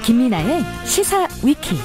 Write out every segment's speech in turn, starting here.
김민아의 시사 위키.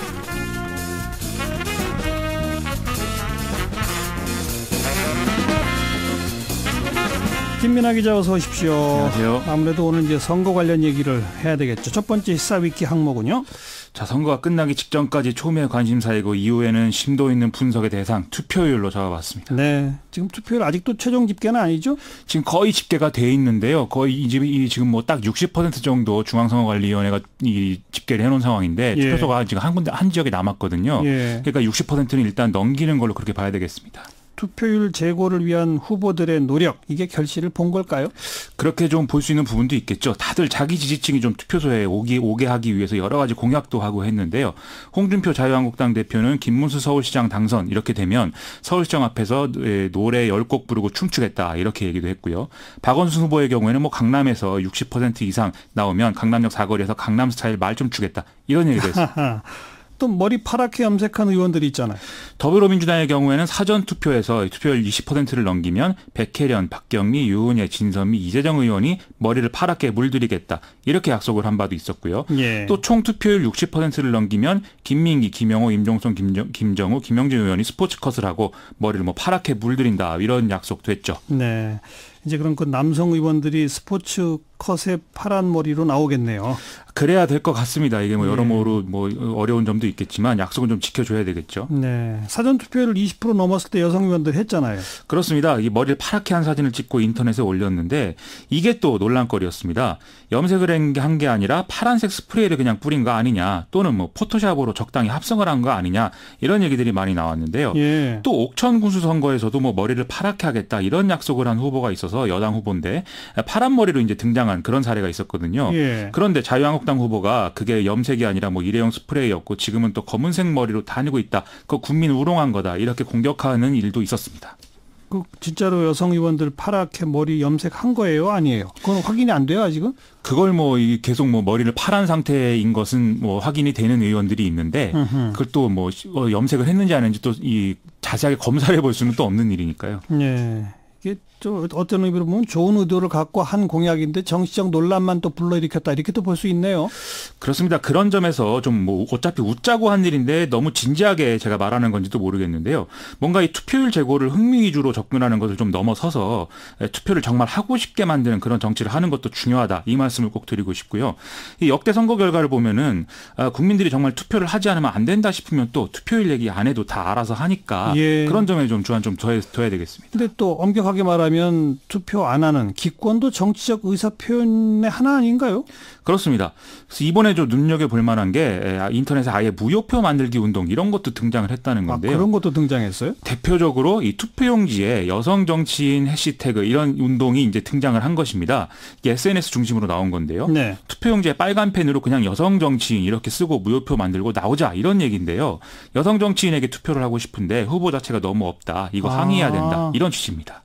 김민아 기자 어서 오십시오. 안녕하세요. 아무래도 오늘 이제 선거 관련 얘기를 해야 되겠죠. 첫 번째 시사 위키 항목은요. 자, 선거가 끝나기 직전까지 초미의 관심사이고 이후에는 심도 있는 분석의 대상 투표율로 잡아봤습니다. 네, 지금 투표율 아직도 최종 집계는 아니죠? 지금 거의 집계가 돼 있는데요. 거의 이 집이 지금 뭐 딱 60% 정도 중앙선거관리위원회가 이 집계를 해놓은 상황인데 예. 투표소가 지금 한 지역에 남았거든요. 예. 그러니까 60%는 일단 넘기는 걸로 그렇게 봐야 되겠습니다. 투표율 제고를 위한 후보들의 노력, 이게 결실을 본 걸까요? 그렇게 좀 볼 수 있는 부분도 있겠죠. 다들 자기 지지층이 좀 투표소에 오게 하기 위해서 여러 가지 공약도 하고 했는데요. 홍준표 자유한국당 대표는 김문수 서울시장 당선 이렇게 되면 서울시장 앞에서 노래 10곡 부르고 춤추겠다 이렇게 얘기도 했고요. 박원순 후보의 경우에는 뭐 강남에서 60% 이상 나오면 강남역 사거리에서 강남 스타일 말 좀 추겠다 이런 얘기도 했습니다. 또 머리 파랗게 염색한 의원들이 있잖아요. 더불어민주당의 경우에는 사전투표에서 투표율 20%를 넘기면 백혜련, 박경리, 유은혜, 진선미, 이재정 의원이 머리를 파랗게 물들이겠다. 이렇게 약속을 한 바도 있었고요. 예. 또 총 투표율 60%를 넘기면 김민기, 김영호, 임종son, 김정우, 김영진 의원이 스포츠컷을 하고 머리를 뭐 파랗게 물들인다. 이런 약속도 했죠. 네. 이제 그럼 그 남성 의원들이 스포츠 컷의 파란 머리로 나오겠네요. 그래야 될 것 같습니다. 이게 뭐 여러모로 뭐 어려운 점도 있겠지만 약속은 좀 지켜줘야 되겠죠. 네. 사전 투표율 20% 넘었을 때 여성 의원들 했잖아요. 그렇습니다. 이 머리를 파랗게 한 사진을 찍고 인터넷에 올렸는데 이게 또 논란거리였습니다. 염색을 한 게 아니라 파란색 스프레이를 그냥 뿌린 거 아니냐, 또는 뭐 포토샵으로 적당히 합성을 한 거 아니냐, 이런 얘기들이 많이 나왔는데요. 예. 또 옥천 군수 선거에서도 뭐 머리를 파랗게 하겠다 이런 약속을 한 후보가 있어서 여당 후보인데 파란 머리로 이제 등장한 그런 사례가 있었거든요. 예. 그런데 자유한국당 후보가 그게 염색이 아니라 뭐 일회용 스프레이였고 지금은 또 검은색 머리로 다니고 있다. 그 국민 우롱한 거다. 이렇게 공격하는 일도 있었습니다. 그 진짜로 여성 의원들 파랗게 머리 염색한 거예요, 아니에요? 그건 확인이 안 돼요, 아직은? 그걸 뭐 계속 뭐 머리를 파란 상태인 것은 뭐 확인이 되는 의원들이 있는데 그걸 또 뭐 염색을 했는지 안 했는지 또 이 자세하게 검사를 해볼 수는 또 없는 일이니까요. 네. 이게 좀 어떤 의미로 보면 좋은 의도를 갖고 한 공약인데 정치적 논란만 또 불러일으켰다, 이렇게 또 볼 수 있네요. 그렇습니다. 그런 점에서 좀 뭐 어차피 웃자고 한 일인데 너무 진지하게 제가 말하는 건지도 모르겠는데요. 뭔가 이 투표율 제고를 흥미 위주로 접근하는 것을 좀 넘어서서 투표를 정말 하고 싶게 만드는 그런 정치를 하는 것도 중요하다. 이 말씀을 꼭 드리고 싶고요. 이 역대 선거 결과를 보면은 국민들이 정말 투표를 하지 않으면 안 된다 싶으면 또 투표율 얘기 안 해도 다 알아서 하니까 예. 그런 점에 좀 주안 좀 둬야 되겠습니다. 근데 또 엄격하게 말하면 투표 안 하는 기권도 정치적 의사 표현의 하나 아닌가요? 그렇습니다. 그래서 이번에 좀 눈여겨볼 만한 게 인터넷에 아예 무효표 만들기 운동 이런 것도 등장을 했다는 건데요. 그런 것도 등장했어요? 대표적으로 이 투표용지에 여성 정치인 해시태그 이런 운동이 이제 등장을 한 것입니다. 이게 SNS 중심으로 나온 건데요. 네. 투표용지에 빨간 펜으로 그냥 여성 정치인 이렇게 쓰고 무효표 만들고 나오자 이런 얘기인데요. 여성 정치인에게 투표를 하고 싶은데 후보 자체가 너무 없다. 이거 항의해야 된다. 이런 취지입니다.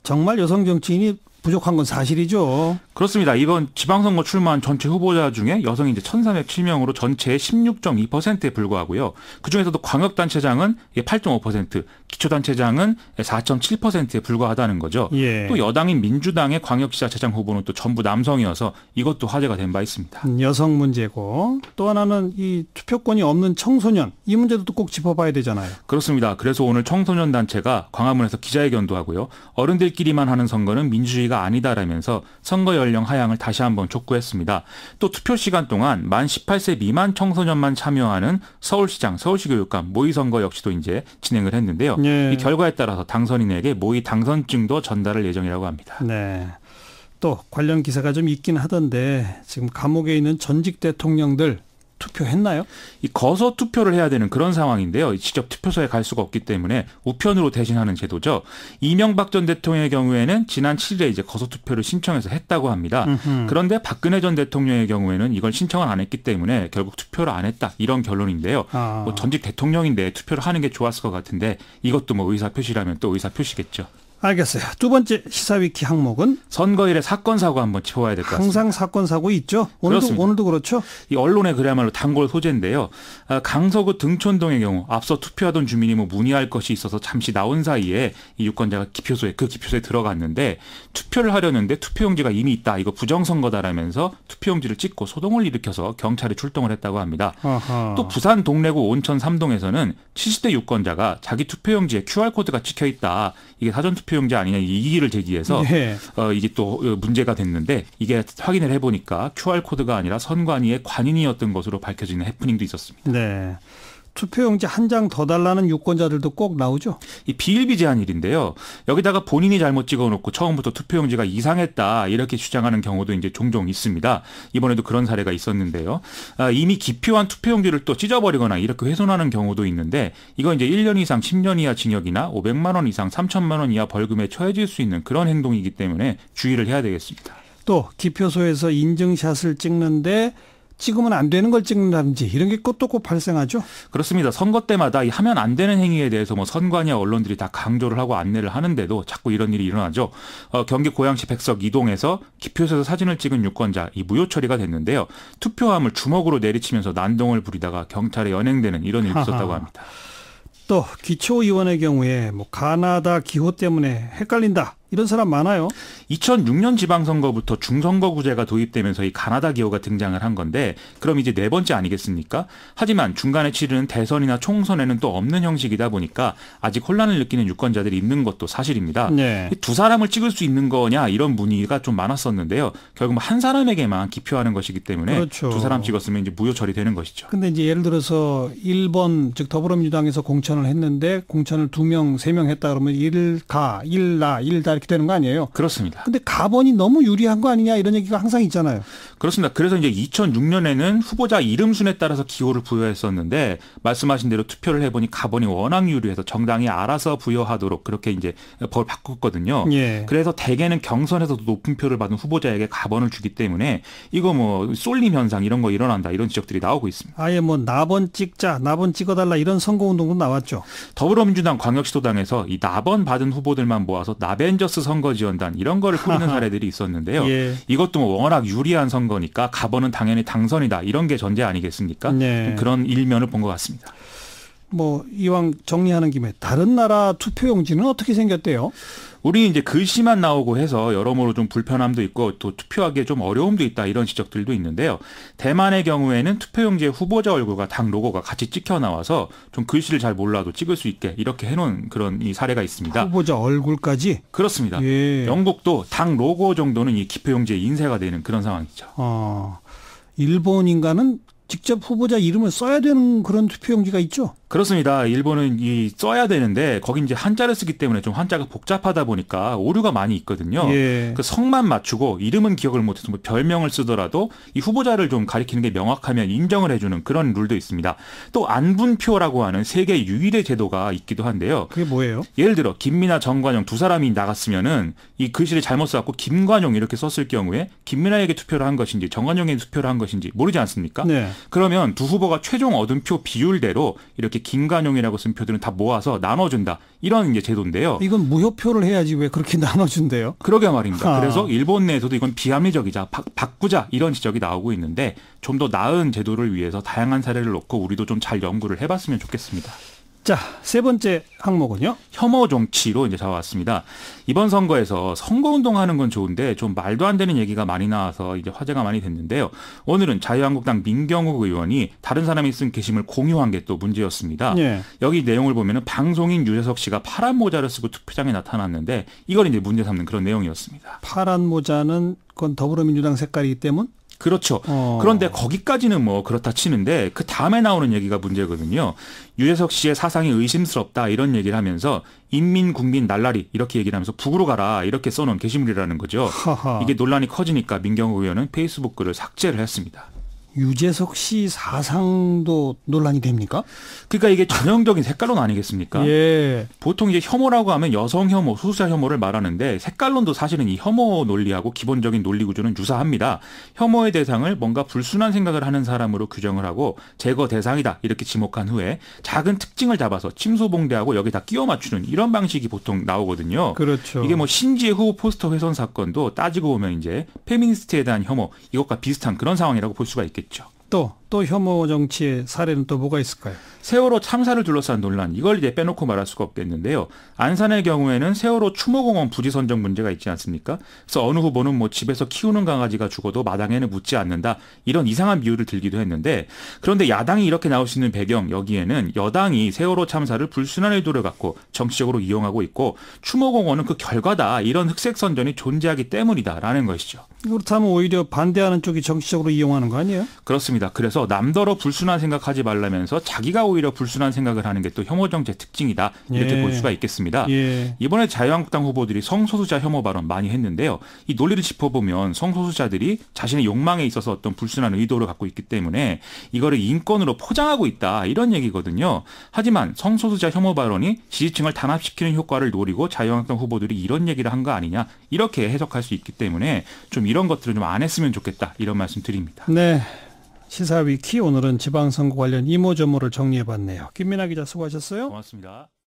정말 여성 정치인이 부족한 건 사실이죠. 그렇습니다. 이번 지방선거 출마한 전체 후보자 중에 여성이 이제 1,307명으로 전체의 16.2%에 불과하고요. 그중에서도 광역단체장은 8.5%, 기초단체장은 4.7%에 불과하다는 거죠. 예. 또 여당인 민주당의 광역지자체장 후보는 또 전부 남성이어서 이것도 화제가 된 바 있습니다. 여성 문제고, 또 하나는 이 투표권이 없는 청소년, 이 문제도 또 꼭 짚어봐야 되잖아요. 그렇습니다. 그래서 오늘 청소년 단체가 광화문에서 기자회견도 하고요. 어른들끼리만 하는 선거는 민주주의가 아니다라면서 선거 연령 하향을 다시 한번 촉구했습니다. 또 투표 시간 동안 만 18세 미만 청소년만 참여하는 서울시장, 서울시교육감 모의 선거 역시도 이제 진행을 했는데요. 예. 이 결과에 따라서 당선인에게 모의 당선증도 전달할 예정이라고 합니다. 네. 또 관련 기사가 좀 있긴 하던데 지금 감옥에 있는 전직 대통령들 투표했나요? 이 거소 투표를 해야 되는 그런 상황인데요. 직접 투표소에 갈 수가 없기 때문에 우편으로 대신하는 제도죠. 이명박 전 대통령의 경우에는 지난 7일에 이제 거소 투표를 신청해서 했다고 합니다. 그런데 박근혜 전 대통령의 경우에는 이걸 신청을 안 했기 때문에 결국 투표를 안 했다. 이런 결론인데요. 뭐 전직 대통령인데 투표를 하는 게 좋았을 것 같은데 이것도 뭐 의사 표시라면 또 의사 표시겠죠. 알겠어요. 두 번째 시사위키 항목은 선거일의 사건 사고 한번 짚어봐야 될 것 같습니다. 항상 사건 사고 있죠. 오늘도 그렇죠. 이 언론의 그야말로 단골 소재인데요. 강서구 등촌동의 경우 앞서 투표하던 주민이 문의할 것이 있어서 잠시 나온 사이에 이 유권자가 기표소에 들어갔는데 투표를 하려는데 투표용지가 이미 있다. 이거 부정선거다라면서 투표용지를 찍고 소동을 일으켜서 경찰이 출동을 했다고 합니다. 아하. 또 부산 동래구 온천 3동에서는 70대 유권자가 자기 투표용지에 QR코드가 찍혀 있다. 이게 사전투표용지 아니냐 이의를 제기해서 네. 이게 또 문제가 됐는데 이게 확인을 해보니까 QR코드가 아니라 선관위의 관인이었던 것으로 밝혀지는 해프닝도 있었습니다. 네. 투표용지 한 장 더 달라는 유권자들도 꼭 나오죠. 이 비일비재한 일인데요. 여기다가 본인이 잘못 찍어놓고 처음부터 투표용지가 이상했다 이렇게 주장하는 경우도 이제 종종 있습니다. 이번에도 그런 사례가 있었는데요. 이미 기표한 투표용지를 또 찢어버리거나 이렇게 훼손하는 경우도 있는데 이건 이제 1년 이상 10년 이하 징역이나 500만 원 이상 3천만 원 이하 벌금에 처해질 수 있는 그런 행동이기 때문에 주의를 해야 되겠습니다. 또 기표소에서 인증샷을 찍는데 찍으면 안 되는 걸 찍는다든지 이런 게 또 꼭 발생하죠. 그렇습니다. 선거 때마다 이 하면 안 되는 행위에 대해서 선관위와 언론들이 다 강조를 하고 안내를 하는데도 자꾸 이런 일이 일어나죠. 경기 고양시 백석 이동에서 기표소에서 사진을 찍은 유권자 이 무효 처리가 됐는데요. 투표함을 주먹으로 내리치면서 난동을 부리다가 경찰에 연행되는 이런 일이 있었다고 합니다. 또 기초의원의 경우에 가나다 기호 때문에 헷갈린다. 이런 사람 많아요. 2006년 지방선거부터 중선거구제가 도입되면서 이 가나다 기호가 등장을 한 건데 그럼 이제 네 번째 아니겠습니까? 하지만 중간에 치르는 대선이나 총선에는 또 없는 형식이다 보니까 아직 혼란을 느끼는 유권자들이 있는 것도 사실입니다. 네. 두 사람을 찍을 수 있는 거냐 이런 문의가 좀 많았었는데요. 결국 한 사람에게만 기표하는 것이기 때문에 그렇죠. 두 사람 찍었으면 이제 무효 처리되는 것이죠. 근데 이제 예를 들어서 1번 즉 더불어민주당에서 공천을 했는데 공천을 2명, 3명 했다 그러면 1가, 1나, 1다 이렇게 되는 거 아니에요? 그렇습니다. 근데 가번이 너무 유리한 거 아니냐 이런 얘기가 항상 있잖아요. 그렇습니다. 그래서 이제 2006년에는 후보자 이름 순에 따라서 기호를 부여했었는데 말씀하신 대로 투표를 해보니 가번이 워낙 유리해서 정당이 알아서 부여하도록 그렇게 이제 법을 바꿨거든요. 예. 그래서 대개는 경선에서도 높은 표를 받은 후보자에게 가번을 주기 때문에 이거 쏠림 현상 이런 거 일어난다 이런 지적들이 나오고 있습니다. 아예 나번 찍자, 나번 찍어달라 이런 선거운동도 나왔죠. 더불어민주당 광역시도당에서 이 나번 받은 후보들만 모아서 나벤져스 선거지원단 이런 거를 꾸리는 사례들이 있었는데요. 예. 이것도 워낙 유리한 선거니까 가번은 당연히 당선이다 이런 게 전제 아니겠습니까? 네. 그런 일면을 본 것 같습니다. 이왕 정리하는 김에 다른 나라 투표용지는 어떻게 생겼대요? 우리 이제 글씨만 나오고 해서 여러모로 좀 불편함도 있고 또 투표하기에 좀 어려움도 있다 이런 지적들도 있는데요. 대만의 경우에는 투표용지에 후보자 얼굴과 당 로고가 같이 찍혀 나와서 좀 글씨를 잘 몰라도 찍을 수 있게 이렇게 해놓은 그런 이 사례가 있습니다. 후보자 얼굴까지? 그렇습니다. 예. 영국도 당 로고 정도는 이 기표용지에 인쇄가 되는 그런 상황이죠. 일본인가는 직접 후보자 이름을 써야 되는 그런 투표용지가 있죠? 그렇습니다. 일본은 써야 되는데 거기 이제 한자를 쓰기 때문에 좀 한자가 복잡하다 보니까 오류가 많이 있거든요. 예. 그 성만 맞추고 이름은 기억을 못해서 별명을 쓰더라도 이 후보자를 좀 가리키는 게 명확하면 인정을 해주는 그런 룰도 있습니다. 또 안분표라고 하는 세계 유일의 제도가 있기도 한데요. 그게 뭐예요? 예를 들어 김민아, 정관용 두 사람이 나갔으면은 이 글씨를 잘못 써갖고 김관용 이렇게 썼을 경우에 김민아에게 투표를 한 것인지 정관용에게 투표를 한 것인지 모르지 않습니까? 네. 그러면 두 후보가 최종 얻은 표 비율대로 이렇게 김관용이라고 쓴 표들은 다 모아서 나눠준다. 이런 이제 제도인데요. 이건 무효표를 해야지 왜 그렇게 나눠준대요? 그러게 말입니다. 그래서 일본 내에서도 이건 비합리적이자 바꾸자 이런 지적이 나오고 있는데 좀 더 나은 제도를 위해서 다양한 사례를 놓고 우리도 좀 잘 연구를 해봤으면 좋겠습니다. 자, 세 번째 항목은요? 혐오 정치로 이제 잡아왔습니다. 이번 선거에서 선거운동하는 건 좋은데 좀 말도 안 되는 얘기가 많이 나와서 이제 화제가 많이 됐는데요. 오늘은 자유한국당 민경욱 의원이 다른 사람이 쓴 게시물 공유한 게 또 문제였습니다. 예. 여기 내용을 보면은 방송인 유재석 씨가 파란 모자를 쓰고 투표장에 나타났는데 이걸 이제 문제 삼는 그런 내용이었습니다. 파란 모자는 그건 더불어민주당 색깔이기 때문? 그렇죠. 그런데 거기까지는 그렇다 치는데 그 다음에 나오는 얘기가 문제거든요. 유재석 씨의 사상이 의심스럽다 이런 얘기를 하면서 인민 국민 날라리 이렇게 얘기를 하면서 북으로 가라 이렇게 써놓은 게시물이라는 거죠. 하하. 이게 논란이 커지니까 민경욱 의원은 페이스북 글을 삭제를 했습니다. 유재석 씨 사상도 논란이 됩니까? 그러니까 이게 전형적인 색깔론 아니겠습니까? 예. 보통 이제 혐오라고 하면 여성 혐오, 소수자 혐오를 말하는데 색깔론도 사실은 이 혐오 논리하고 기본적인 논리 구조는 유사합니다. 혐오의 대상을 뭔가 불순한 생각을 하는 사람으로 규정을 하고 제거 대상이다 이렇게 지목한 후에 작은 특징을 잡아서 침소봉대하고 여기다 끼워 맞추는 이런 방식이 보통 나오거든요. 그렇죠. 이게 뭐 신지혜 후보 포스터 훼손 사건도 따지고 보면 이제 페미니스트에 대한 혐오 이것과 비슷한 그런 상황이라고 볼 수가 있겠죠. 또 혐오 정치의 사례는 또 뭐가 있을까요? 세월호 참사를 둘러싼 논란 이걸 이제 빼놓고 말할 수가 없겠는데요. 안산의 경우에는 세월호 추모공원 부지 선정 문제가 있지 않습니까? 그래서 어느 후보는 뭐 집에서 키우는 강아지가 죽어도 마당에는 묻지 않는다 이런 이상한 비유를 들기도 했는데 그런데 야당이 이렇게 나올 수 있는 배경 여기에는 여당이 세월호 참사를 불순한 의도를 갖고 정치적으로 이용하고 있고 추모공원은 그 결과다 이런 흑색 선전이 존재하기 때문이다라는 것이죠. 그렇다면 오히려 반대하는 쪽이 정치적으로 이용하는 거 아니에요? 그렇습니다. 그래서 남더러 불순한 생각하지 말라면서 자기가 오히려 불순한 생각을 하는 게 또 혐오 정치의 특징이다 이렇게 예. 볼 수가 있겠습니다. 예. 이번에 자유한국당 후보들이 성소수자 혐오 발언 많이 했는데요. 이 논리를 짚어보면 성소수자들이 자신의 욕망에 있어서 어떤 불순한 의도를 갖고 있기 때문에 이거를 인권으로 포장하고 있다 이런 얘기거든요. 하지만 성소수자 혐오 발언이 지지층을 단합시키는 효과를 노리고 자유한국당 후보들이 이런 얘기를 한 거 아니냐 이렇게 해석할 수 있기 때문에 좀 이런 것들을 좀 안 했으면 좋겠다 이런 말씀 드립니다. 네. 시사위키 오늘은 지방선거 관련 이모저모를 정리해봤네요. 김민아 기자 수고하셨어요. 고맙습니다.